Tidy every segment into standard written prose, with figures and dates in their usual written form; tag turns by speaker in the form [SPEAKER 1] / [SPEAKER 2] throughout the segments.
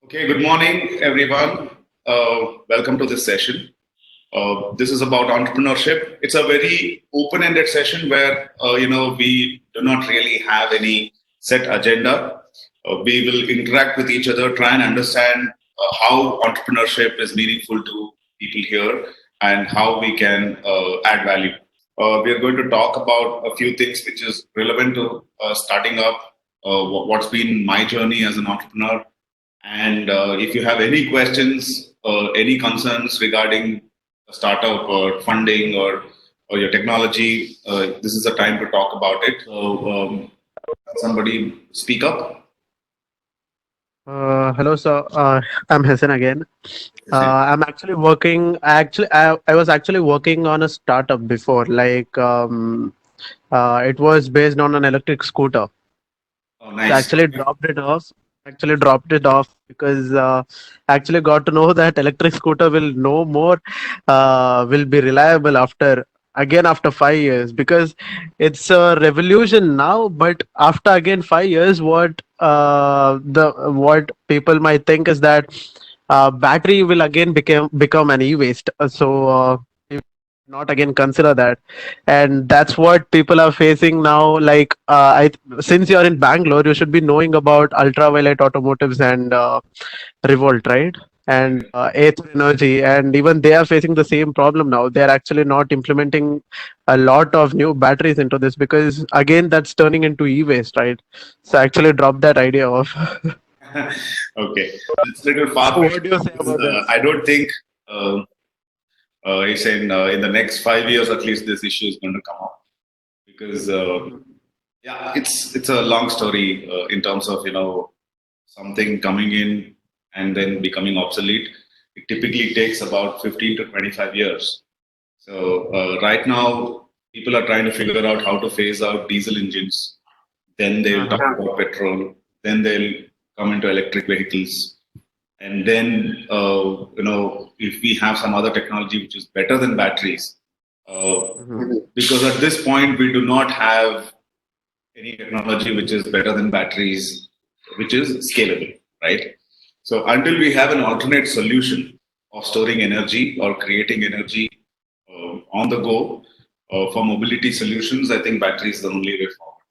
[SPEAKER 1] Okay, good morning, everyone. Welcome to this session. This is about entrepreneurship. It's a very open-ended session where we do not really have any set agenda. We will interact with each other, try and understand how entrepreneurship is meaningful to people here, and how we can add value. We are going to talk about a few things which is relevant to starting up. What's been my journey as an entrepreneur, and if you have any questions or any concerns regarding a startup or funding or your technology, this is the time to talk about it. So, somebody speak up.
[SPEAKER 2] Hello, sir. I'm Hassan again.
[SPEAKER 1] Yes, sir.
[SPEAKER 2] I'm actually working. I was actually working on a startup before. It was based on an electric scooter.
[SPEAKER 1] Oh,
[SPEAKER 2] So
[SPEAKER 1] nice.
[SPEAKER 2] actually dropped it off. Actually dropped it off because actually got to know that electric scooter will no more will be reliable after 5 years, because it's a revolution now. But after again 5 years, what people might think is that battery will again become an e-waste. Not again consider that, and that's what people are facing now. Since you're in Bangalore, you should be knowing about ultraviolet automotives and revolt, right? And Eighth Energy, and even they are facing the same problem now. They're actually not implementing a lot of new batteries into this, because again that's turning into e-waste, right? So actually drop that idea off.
[SPEAKER 1] Okay, it's a little far
[SPEAKER 2] So
[SPEAKER 1] fetched.
[SPEAKER 2] what do you say about this?
[SPEAKER 1] I don't think uh, it's in the next 5 years at least this issue is going to come up because yeah, it's a long story in terms of something coming in and then becoming obsolete. It typically takes about 15 to 25 years. So right now, people are trying to figure out how to phase out diesel engines. Then they'll talk about petrol. Then they'll come into electric vehicles. And then, if we have some other technology which is better than batteries, because at this point we do not have any technology which is better than batteries, which is scalable, right? So until we have an alternate solution of storing energy or creating energy on the go for mobility solutions, I think battery is the only way forward.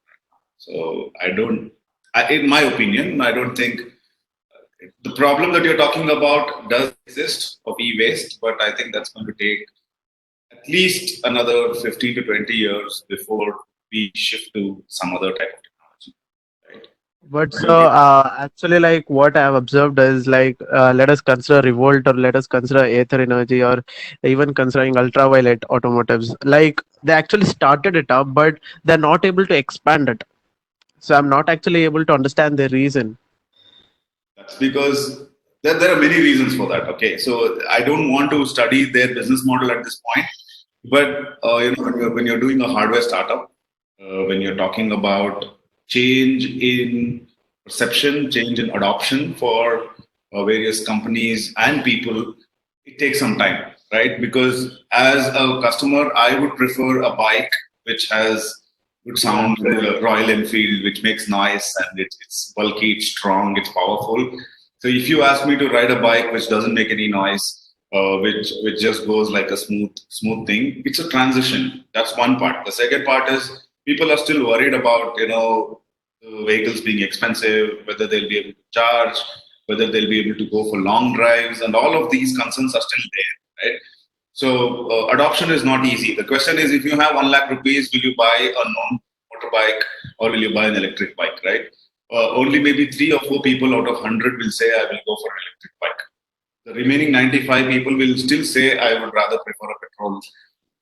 [SPEAKER 1] So in my opinion, I don't think the problem that you're talking about does exist of e-waste, but I think that's going to take at least another 15 to 20 years before we shift to some other type of technology, right?
[SPEAKER 2] But so actually, like what I have observed is let us consider revolt, or let us consider Aether Energy, or even considering ultraviolet automotives. Like they actually started it up, but they're not able to expand it. So I'm not actually able to understand the reason.
[SPEAKER 1] That's because there are many reasons for that. Okay, so I don't want to study their business model at this point, but when you're doing a hardware startup, when you're talking about change in perception, change in adoption for various companies and people, it takes some time, right? Because as a customer, I would prefer a bike which has good
[SPEAKER 2] Yeah.
[SPEAKER 1] sound, Royal Enfield, which makes noise and it's bulky, it's strong, it's powerful. So if you ask me to ride a bike which doesn't make any noise, which just goes like a smooth thing, it's a transition. That's one part. The second part is people are still worried about the vehicles being expensive, whether they'll be able to charge, whether they'll be able to go for long drives, and all of these concerns are still there, right? So adoption is not easy. The question is, if you have 1 lakh rupees, will you buy a non-motorbike or will you buy an electric bike, right? Only maybe 3 or 4 people out of 100 will say, I will go for an electric bike. The remaining 95 people will still say, I would rather prefer a petrol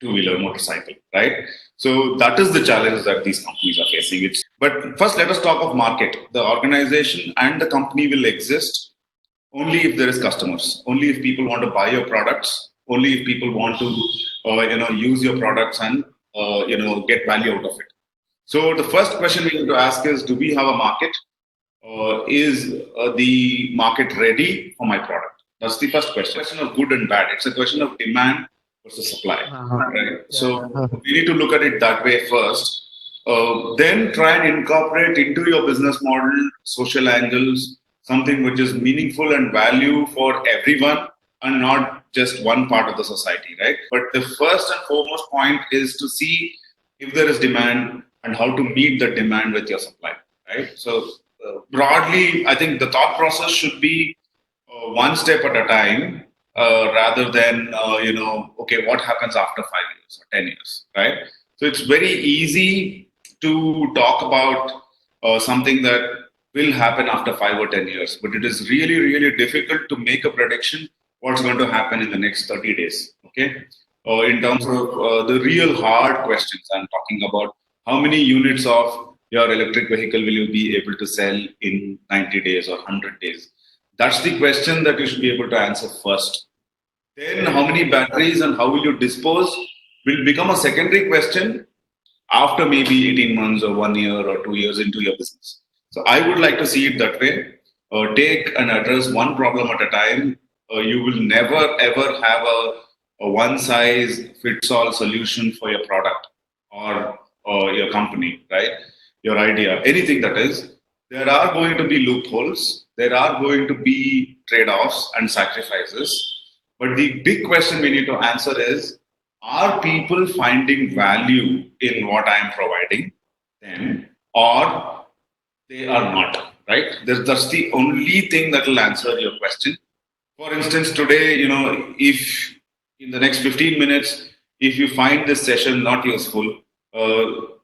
[SPEAKER 1] two-wheeler motorcycle, right? So that is the challenge that these companies are facing. But first, let us talk of market. The organization and the company will exist only if there is customers, only if people want to buy your products, only if people want to use your products and get value out of it. So the first question we need to ask is, do we have a market? Is the market ready for my product? That's the first question. It's a question of good and bad. It's a question of demand versus supply,
[SPEAKER 2] Uh-huh.
[SPEAKER 1] right?
[SPEAKER 2] Yeah.
[SPEAKER 1] So we need to look at it that way first. Then try and incorporate into your business model social angles, something which is meaningful and value for everyone and not just one part of the society, right? But the first and foremost point is to see if there is demand and how to meet the demand with your supply, right? So broadly, I think the thought process should be one step at a time, rather than okay, what happens after 5 years or 10 years, right? So it's very easy to talk about something that will happen after 5 or 10 years, but it is really, really difficult to make a prediction what's going to happen in the next 30 days. Okay, in terms of the real hard questions, I'm talking about how many units of your electric vehicle will you be able to sell in 90 days or 100 days? That's the question that you should be able to answer first. Then, how many batteries and how will you dispose will become a secondary question after maybe 18 months or 1 year or 2 years into your business. So, I would like to see it that way. Take and address one problem at a time. You will never ever have a one size fits all solution for your product or your company, right? Your idea, anything that is. There are going to be loopholes. There are going to be trade offs and sacrifices. But the big question we need to answer is, are people finding value in what I am providing them, or they are not, right? That's the only thing that will answer your question. For instance, today, if in the next 15 minutes, if you find this session not useful, all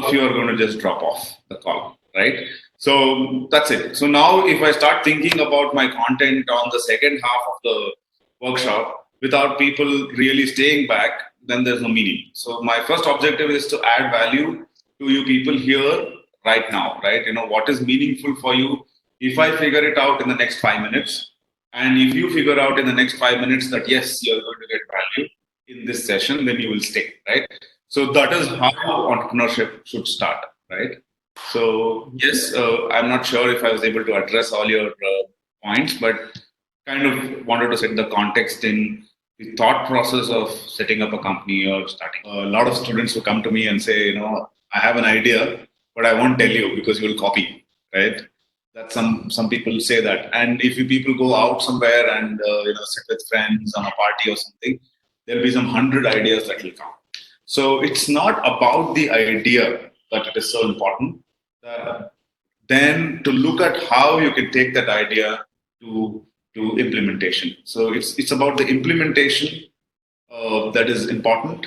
[SPEAKER 1] of you are going to just drop off the call, right? So that's it. So now, if I start thinking about my content on the second half of the workshop without people really staying back, then there's no meaning. So my first objective is to add value to you people here right now, right? What is meaningful for you. If I figure it out in the next 5 minutes, and if you figure out in the next 5 minutes that yes, you're going to get value in this session, then you will stay, right? So that is how entrepreneurship should start, right? So yes, I'm not sure if I was able to address all your points, but kind of wanted to set the context in the thought process of setting up a company or starting. A lot of students who come to me and say, I have an idea, but I won't tell you because you will copy, right? That some people say that, and if you people go out somewhere and sit with friends on a party or something, there'll be some 100 ideas that will come. So it's not about the idea that it is so important. Then to look at how you can take that idea to implementation. So it's about the implementation that is important.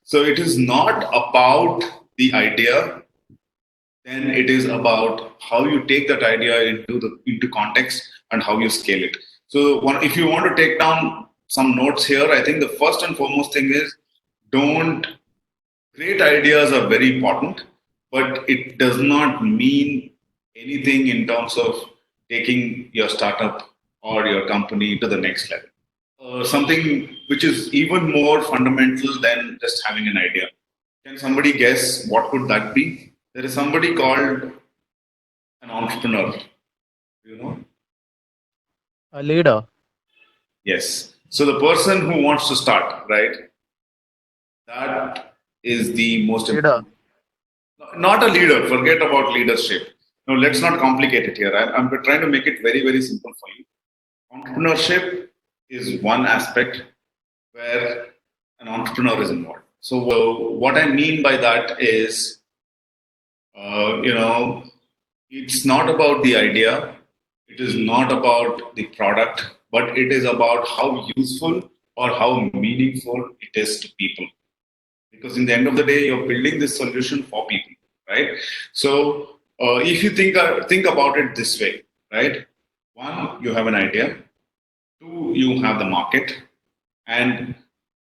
[SPEAKER 1] So it is not about the idea. Then it is about how you take that idea into context and how you scale it. So if you want to take down some notes here, I think the first and foremost thing is, don't great ideas are very important, but it does not mean anything in terms of taking your startup or your company to the next level. Something which is even more fundamental than just having an idea. Can somebody guess what could that be? There is somebody called an entrepreneur. You know?
[SPEAKER 2] A leader.
[SPEAKER 1] Yes. So the person who wants to start, right? That is the most
[SPEAKER 2] Leader.
[SPEAKER 1] important. Not a leader. Forget about leadership. No, let's not complicate it here. I'm trying to make it very, very simple for you. Entrepreneurship is one aspect where an entrepreneur is involved. So what I mean by that is, it's not about the idea. It is not about the product, but it is about how useful or how meaningful it is to people. Because in the end of the day, you're building this solution for people, right? So if you think about it this way, right? One, you have an idea. Two, you have the market, and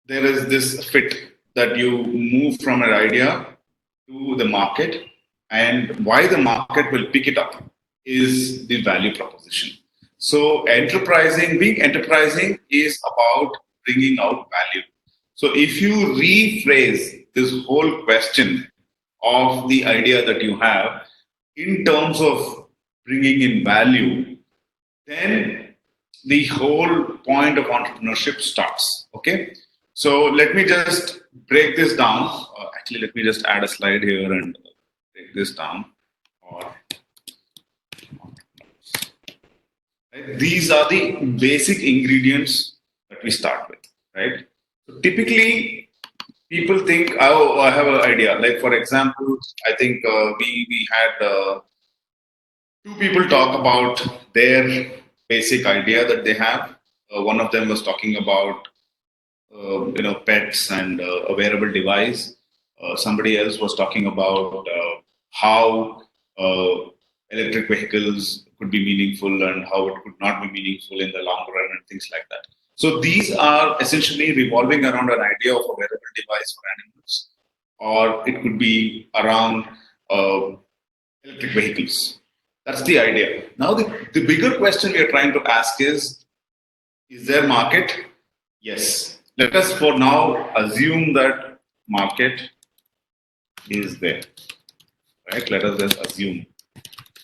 [SPEAKER 1] there is this fit that you move from an idea to the market, and why the market will pick it up is the value proposition. So being enterprising is about bringing out value. So if you rephrase this whole question of the idea that you have in terms of bringing in value, then the whole point of entrepreneurship starts. Okay. So let me just break this down. Actually, let me just add a slide here and break this down. Right? These are the basic ingredients that we start with, right? So typically, people think, oh, I have an idea. Like for example, I think we had two people talk about their basic idea that they have. One of them was talking about pets and a wearable device. Somebody else was talking about how electric vehicles could be meaningful and how it could not be meaningful in the long run and things like that. So these are essentially revolving around an idea of a wearable device for animals, or it could be around electric vehicles. That's the idea. Now the bigger question we are trying to ask is there market? Yes. Let us for now assume that market is there. Right? Let us just assume.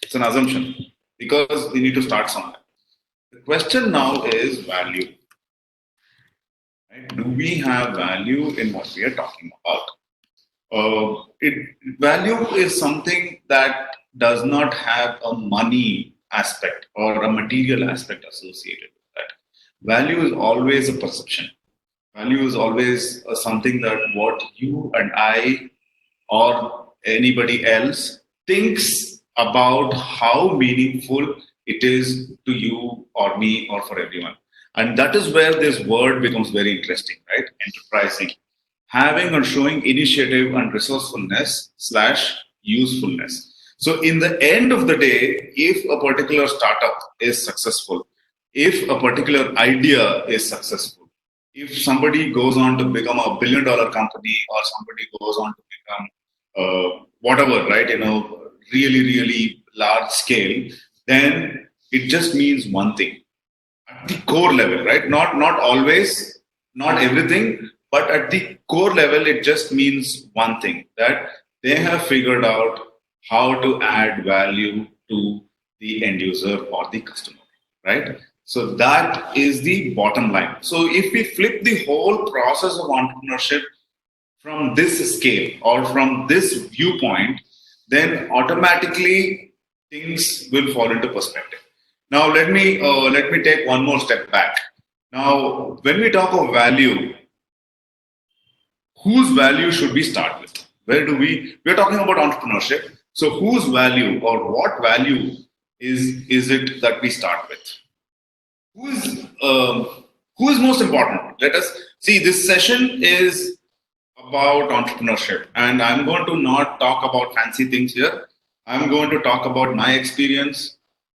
[SPEAKER 1] It's an assumption because we need to start somewhere. The question now is value. Right? Do we have value in what we are talking about? Value is something that does not have a money aspect or a material aspect associated with that. Value is always a perception. Value is always something that what you and I or anybody else thinks about how meaningful it is to you or me or for everyone. And that is where this word becomes very interesting, right? Enterprising. Having or showing initiative and resourcefulness slash usefulness. So in the end of the day, if a particular startup is successful, if a particular idea is successful, if somebody goes on to become a $1 billion company or somebody goes on to become whatever, right, really, really large scale, then it just means one thing at the core level, right? Not always, not everything, but at the core level, it just means one thing that they have figured out how to add value to the end user or the customer, right? So that is the bottom line. So if we flip the whole process of entrepreneurship from this scale or from this viewpoint, then automatically things will fall into perspective. Now let me take one more step back. Now, when we talk of value, whose value should we start with? Where do we're talking about entrepreneurship. So whose value or what value is it that we start with? Who is most important? Let us see. This session is about entrepreneurship, and I'm going to not talk about fancy things here. I'm going to talk about my experience,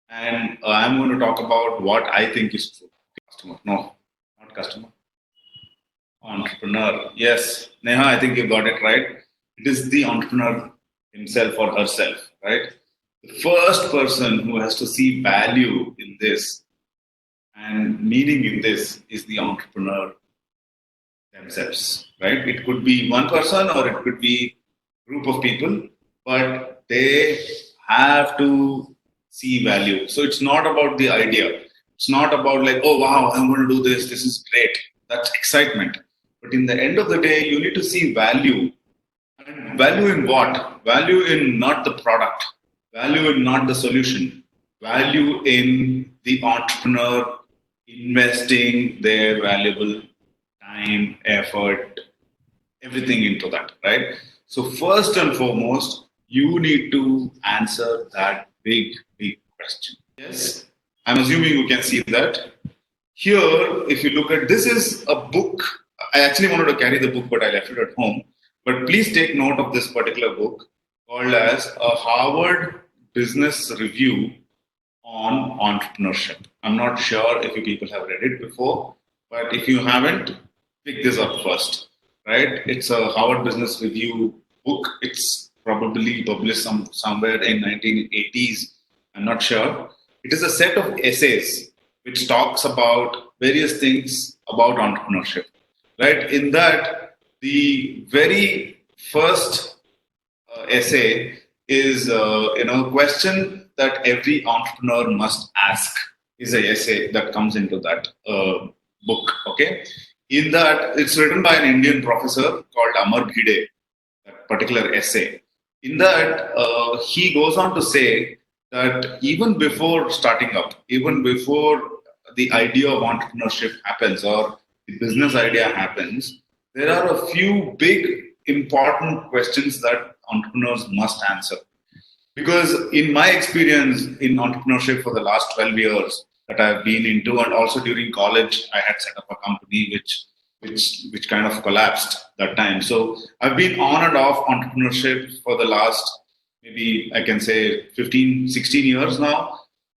[SPEAKER 1] and I'm going to talk about what I think is true. Customer, no, not customer. Entrepreneur, yes, Neha, I think you got it right. It is the entrepreneur himself or herself, right? The first person who has to see value in this and meaning in this is the entrepreneur themselves, right? It could be one person or it could be a group of people, but they have to see value. So it's not about the idea. It's not about like, oh wow, I'm going to do this. This is great. That's excitement. But in the end of the day, you need to see value. And value in what? Value in not the product. Value in not the solution. Value in the entrepreneur investing their valuable time, effort, everything into that, right? So first and foremost, you need to answer that big question. Yes, I'm assuming you can see that. Here, if you look at this is a book. I actually wanted to carry the book, but I left it at home. But please take note of this particular book called as a Harvard Business Review on Entrepreneurship. I'm not sure if you people have read it before, but if you haven't, pick this up first, right? It's a Harvard Business Review book. It's probably published somewhere in 1980s. I'm not sure. It is a set of essays which talks about various things about entrepreneurship, right? In that, the very first essay is a question that every entrepreneur must ask is a essay that comes into that book. Okay, In that, it's written by an Indian professor called Amar Bhide, that particular essay. In that, he goes on to say that even before starting up, even before the idea of entrepreneurship happens or the business idea happens, there are a few big important questions that entrepreneurs must answer. Because in my experience in entrepreneurship for the last 12 years that I've been into, and also during college, I had set up a company which kind of collapsed that time. So I've been on and off entrepreneurship for the last, maybe I can say 15, 16 years now,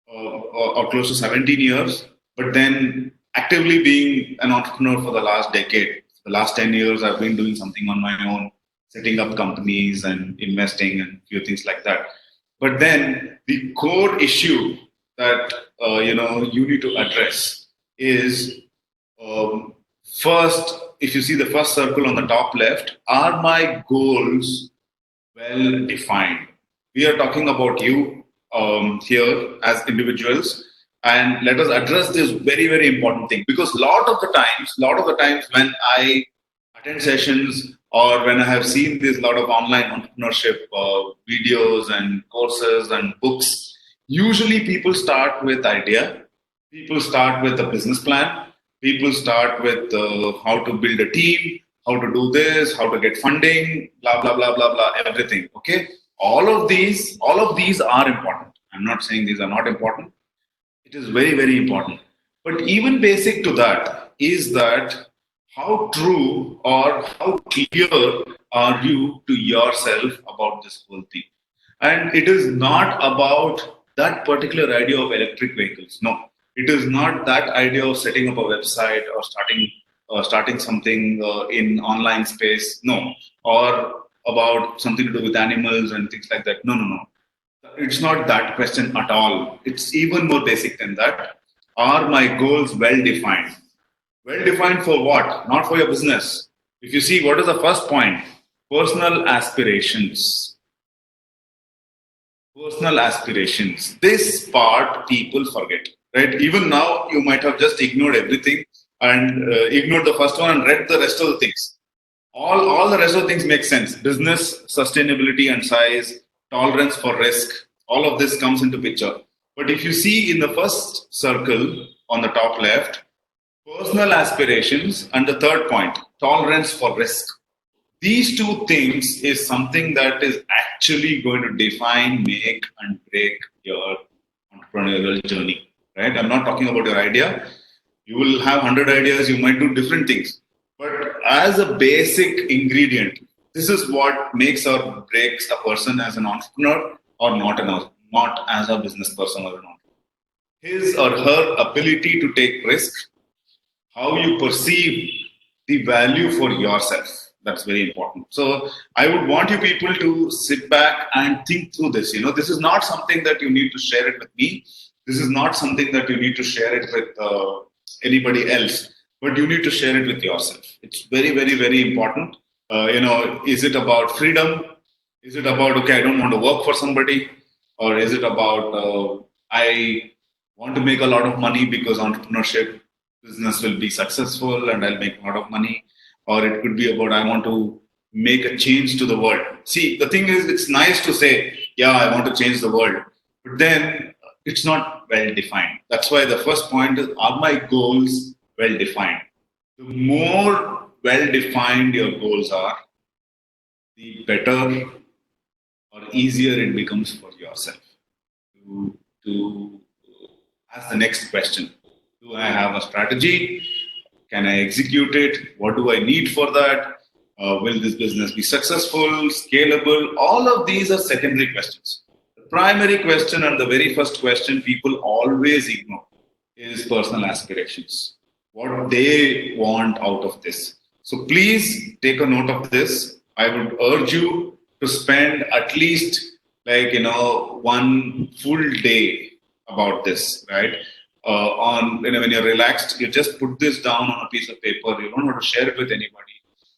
[SPEAKER 1] or close to 17 years. But then actively being an entrepreneur for the last decade, the last 10 years, I've been doing something on my own, setting up companies and investing and few things like that. But then the core issue that you need to address is, um, first, if you see the first circle on the top left, are my goals well defined? We are talking about you here as individuals, and let us address this very very important thing, because lot of the times when I attend sessions or when I have seen this lot of online entrepreneurship videos and courses and books, usually people start with idea, people start with a business plan, people start with how to build a team, how to do this, how to get funding, blah blah blah blah blah, everything. Okay, all of these are important. I'm not saying these are not important. It is very, very important. But even basic to that is that how true or how clear are you to yourself about this whole thing? And it is not about that particular idea of electric vehicles. No, it is not that idea of setting up a website or starting something in online space. No, or about something to do with animals and things like that. No, no, no. It's not that question at all. It's even more basic than that. Are my goals well defined? Well defined for what? Not for your business. If you see, what is the first point? Personal aspirations. Personal aspirations. This part people forget, right? Even now, you might have just ignored everything and ignored the first one and read the rest of the things. All the rest of the things make sense. Business, sustainability and size, tolerance for risk, all of this comes into picture. But if you see in the first circle on the top left, personal aspirations, and the third point, tolerance for risk. These two things is something that is actually going to define, make, and break your entrepreneurial journey. Right? I'm not talking about your idea. You will have 100 ideas, you might do different things. But as a basic ingredient, this is what makes or breaks a person as an entrepreneur or not as a business person or an entrepreneur. His or her ability to take risk, how you perceive the value for yourself. That's very important. So I would want you people to sit back and think through this. This is not something that you need to share it with me. This is not something that you need to share it with anybody else, but you need to share it with yourself. It's very, very, very important. Is it about freedom? Is it about, okay, I don't want to work for somebody? Or is it about, I want to make a lot of money because entrepreneurship business will be successful and I'll make a lot of money? Or it could be about, I want to make a change to the world. See, the thing is, it's nice to say, yeah, I want to change the world, but then it's not well defined. That's why the first point is, are my goals well defined? The more well defined your goals are, the better or easier it becomes for yourself to ask the next question. Do I have a strategy? Can I execute it? What do I need for that? Will this business be successful, scalable? All of these are secondary questions. The primary question and the very first question people always ignore is personal aspirations. What they want out of this. So please take a note of this. I would urge you to spend at least one full day about this, right? When you're relaxed, you just put this down on a piece of paper. You don't want to share it with anybody.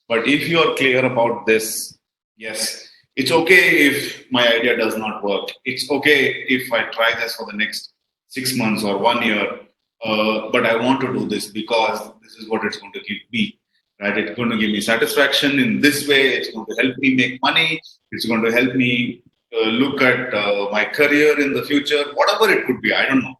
[SPEAKER 1] But if you are clear about this, yes, it's okay if my idea does not work. It's okay if I try this for the next 6 months or 1 year. but I want to do this because this is what it's going to give me. Right? It's going to give me satisfaction in this way. It's going to help me make money. It's going to help me look at my career in the future, whatever it could be. I don't know.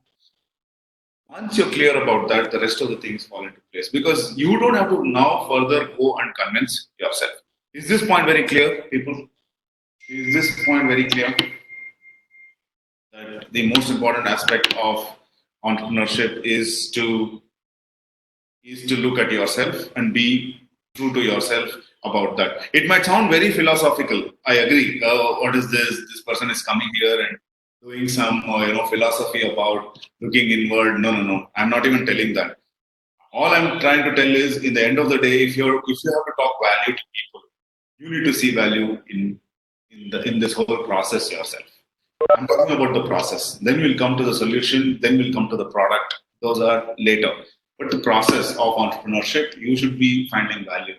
[SPEAKER 1] Once you're clear about that, the rest of the things fall into place because you don't have to now further go and convince yourself. Is this point very clear, people? Is this point very clear? That the most important aspect of entrepreneurship is to look at yourself and be true to yourself about that. It might sound very philosophical. I agree. What is this? This person is coming here and doing some philosophy about looking inward. No, no, no. I'm not even telling that. All I'm trying to tell is, in the end of the day, if you have to talk value to people, you need to see value in this whole process yourself. I'm talking about the process. Then we'll come to the solution. Then we'll come to the product. Those are later. But the process of entrepreneurship, you should be finding value.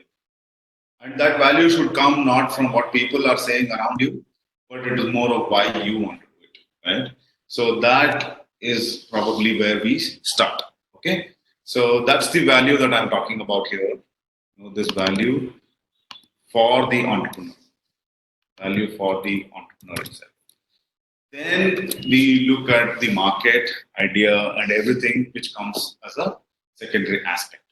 [SPEAKER 1] And that value should come not from what people are saying around you, but it is more of why you want to do it. Right? So that is probably where we start. Okay. So that's the value that I'm talking about here. This value for the entrepreneur. Value for the entrepreneur itself. Then we look at the market, idea, and everything which comes as a secondary aspect.